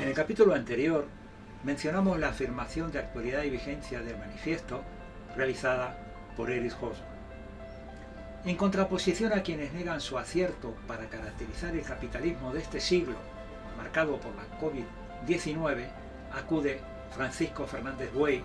el capítulo anterior mencionamos la afirmación de actualidad y vigencia del manifiesto realizada por Erich Hobsbawm. En contraposición a quienes niegan su acierto para caracterizar el capitalismo de este siglo, marcado por la COVID-19, acude Francisco Fernández Buey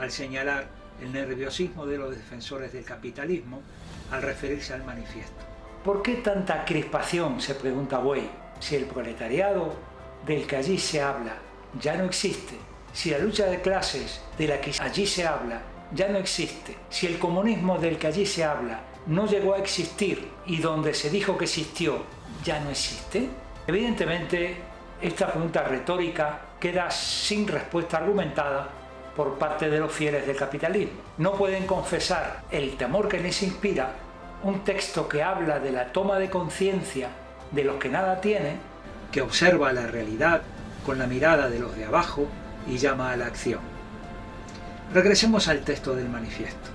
al señalar el nerviosismo de los defensores del capitalismo al referirse al manifiesto. ¿Por qué tanta crispación?, se pregunta Buey, si el proletariado del que allí se habla ya no existe, si la lucha de clases de la que allí se habla ya no existe, si el comunismo del que allí se habla no llegó a existir y donde se dijo que existió ya no existe. Evidentemente, esta pregunta retórica queda sin respuesta argumentada por parte de los fieles del capitalismo. No pueden confesar el temor que les inspira un texto que habla de la toma de conciencia de los que nada tienen, que observa la realidad con la mirada de los de abajo y llama a la acción. Regresemos al texto del manifiesto.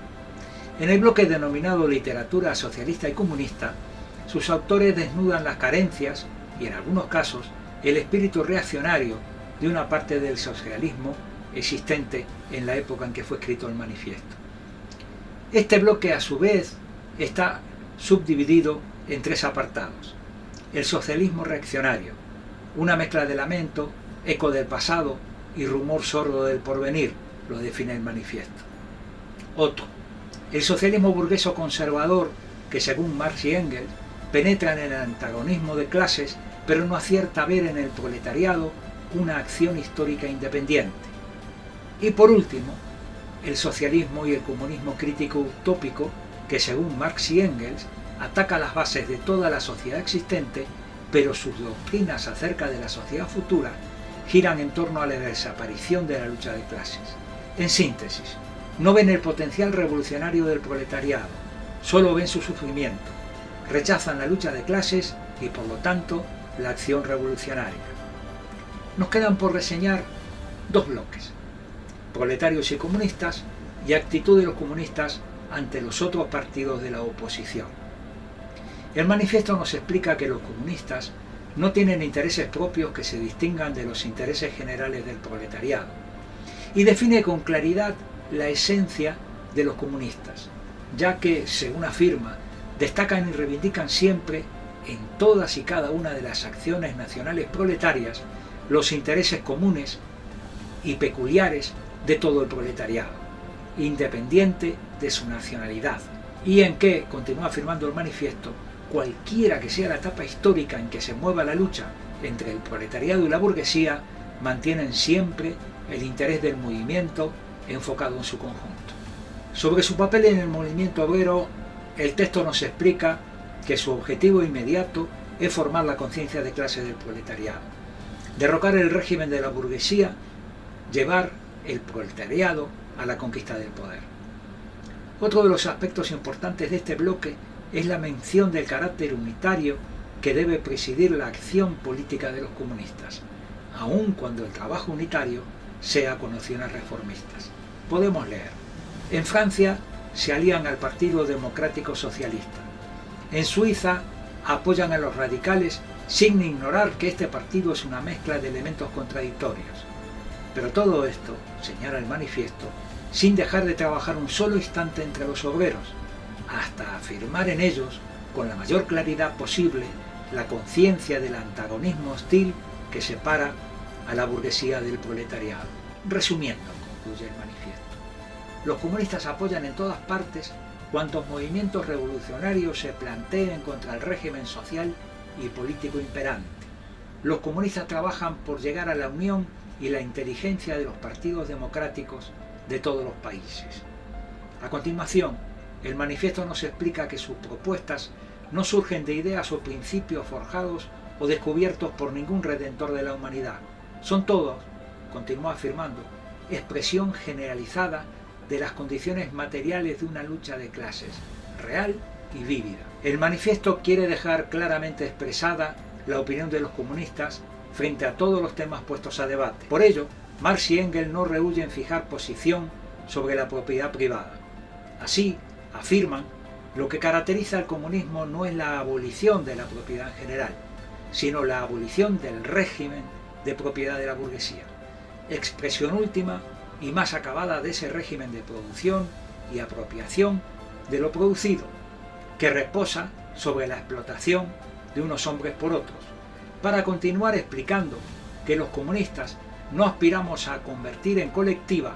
En el bloque denominado Literatura Socialista y Comunista, sus autores desnudan las carencias y, en algunos casos, el espíritu reaccionario de una parte del socialismo existente en la época en que fue escrito el manifiesto. Este bloque, a su vez, está subdividido en tres apartados. El socialismo reaccionario, una mezcla de lamento, eco del pasado y rumor sordo del porvenir, lo define el manifiesto. Otro, el socialismo burgueso conservador, que según Marx y Engels penetra en el antagonismo de clases, pero no acierta a ver en el proletariado una acción histórica independiente. Y por último, el socialismo y el comunismo crítico utópico, que según Marx y Engels ataca las bases de toda la sociedad existente, pero sus doctrinas acerca de la sociedad futura giran en torno a la desaparición de la lucha de clases. En síntesis, no ven el potencial revolucionario del proletariado, solo ven su sufrimiento, rechazan la lucha de clases y por lo tanto la acción revolucionaria. Nos quedan por reseñar dos bloques: proletarios y comunistas, y actitud de los comunistas ante los otros partidos de la oposición. El manifiesto nos explica que los comunistas no tienen intereses propios que se distingan de los intereses generales del proletariado, y define con claridad la esencia de los comunistas, ya que, según afirma, destacan y reivindican siempre, en todas y cada una de las acciones nacionales proletarias, los intereses comunes y peculiares de todo el proletariado, independiente de su nacionalidad, y en que, continúa afirmando el manifiesto, cualquiera que sea la etapa histórica en que se mueva la lucha entre el proletariado y la burguesía, mantienen siempre el interés del movimiento enfocado en su conjunto. Sobre su papel en el movimiento obrero, el texto nos explica que su objetivo inmediato es formar la conciencia de clase del proletariado, derrocar el régimen de la burguesía, llevar el proletariado a la conquista del poder. Otro de los aspectos importantes de este bloque es la mención del carácter unitario que debe presidir la acción política de los comunistas, aun cuando el trabajo unitario sea con opciones reformistas. Podemos leer: en Francia se alían al Partido Democrático Socialista. En Suiza apoyan a los radicales sin ignorar que este partido es una mezcla de elementos contradictorios. Pero todo esto, señala el manifiesto, sin dejar de trabajar un solo instante entre los obreros, hasta afirmar en ellos, con la mayor claridad posible, la conciencia del antagonismo hostil que separa a la burguesía del proletariado. Resumiendo, concluye el manifiesto, los comunistas apoyan en todas partes cuantos movimientos revolucionarios se planteen contra el régimen social y político imperante. Los comunistas trabajan por llegar a la unión y la inteligencia de los partidos democráticos de todos los países. A continuación, el manifiesto nos explica que sus propuestas no surgen de ideas o principios forjados o descubiertos por ningún redentor de la humanidad. Son todos, continúa afirmando, expresión generalizada de las condiciones materiales de una lucha de clases, real y vívida. El manifiesto quiere dejar claramente expresada la opinión de los comunistas frente a todos los temas puestos a debate. Por ello, Marx y Engels no rehúyen fijar posición sobre la propiedad privada. Así, afirman, lo que caracteriza al comunismo no es la abolición de la propiedad en general, sino la abolición del régimen de propiedad de la burguesía, expresión última y más acabada de ese régimen de producción y apropiación de lo producido, que reposa sobre la explotación de unos hombres por otros, para continuar explicando que los comunistas no aspiramos a convertir en colectiva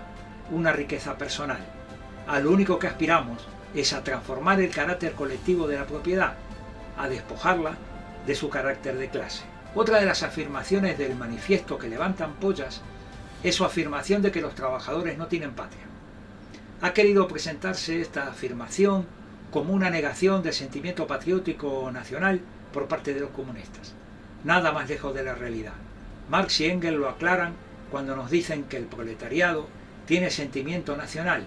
una riqueza personal. A lo único que aspiramos es a transformar el carácter colectivo de la propiedad, a despojarla de su carácter de clase. Otra de las afirmaciones del manifiesto que levanta ampollas es su afirmación de que los trabajadores no tienen patria. Ha querido presentarse esta afirmación como una negación del sentimiento patriótico nacional por parte de los comunistas. Nada más lejos de la realidad. Marx y Engels lo aclaran cuando nos dicen que el proletariado tiene sentimiento nacional,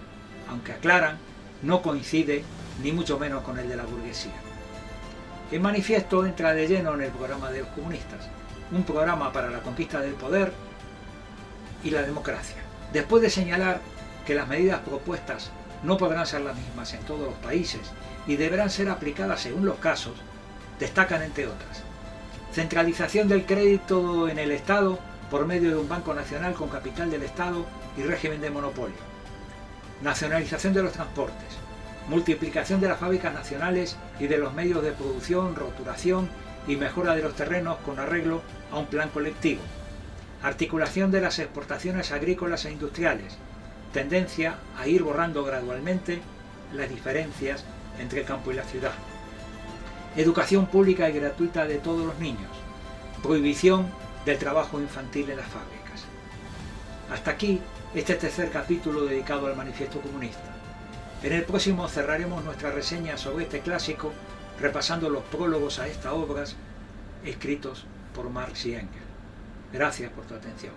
aunque aclaran, no coincide ni mucho menos con el de la burguesía. El manifiesto entra de lleno en el programa de los comunistas, un programa para la conquista del poder y la democracia. Después de señalar que las medidas propuestas no podrán ser las mismas en todos los países y deberán ser aplicadas según los casos, destacan entre otras: centralización del crédito en el Estado por medio de un Banco Nacional con capital del Estado y régimen de monopolio, nacionalización de los transportes, multiplicación de las fábricas nacionales y de los medios de producción, roturación y mejora de los terrenos con arreglo a un plan colectivo, articulación de las exportaciones agrícolas e industriales, tendencia a ir borrando gradualmente las diferencias entre el campo y la ciudad, educación pública y gratuita de todos los niños, prohibición del trabajo infantil en las fábricas. Hasta aquí este tercer capítulo dedicado al manifiesto comunista. En el próximo cerraremos nuestra reseña sobre este clásico repasando los prólogos a estas obras escritos por Marx y Engels. Gracias por tu atención.